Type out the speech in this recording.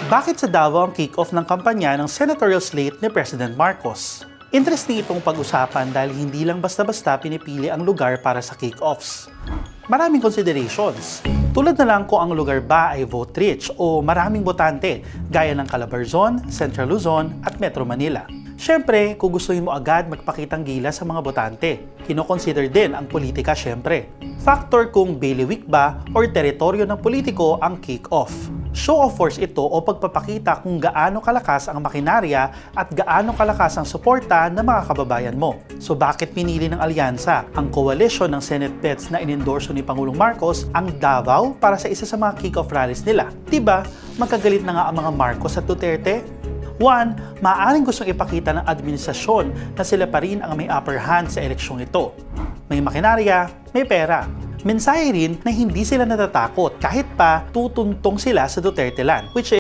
Bakit sa Davao ang kick-off ng kampanya ng senatorial slate ni President Marcos? Interesting itong pag-usapan dahil hindi lang basta-basta pinipili ang lugar para sa kick-offs. Maraming considerations. Tulad na lang kung ang lugar ba ay vote-rich o maraming botante gaya ng Calabarzon, Central Luzon at Metro Manila. Siyempre, kung gustuhin mo agad magpakitang gila sa mga botante, kino-consider din ang politika siyempre. Factor kung bailiwick ba or teritoryo ng politiko ang kick-off. Show of force ito o pagpapakita kung gaano kalakas ang makinarya at gaano kalakas ang suporta ng mga kababayan mo. So bakit pinili ng alyansa ang coalition ng Senate bets na inendorso ni Pangulong Marcos ang Davao para sa isa sa mga kick-off rallies nila? Diba, magkagalit na nga ang mga Marcos at Duterte? 1. Maaaring gustong ipakita ng administrasyon na sila pa rin ang may upper hand sa eleksyong ito. May makinarya, may pera. Mensahe rin na hindi sila natatakot kahit pa tutuntong sila sa Duterte land, which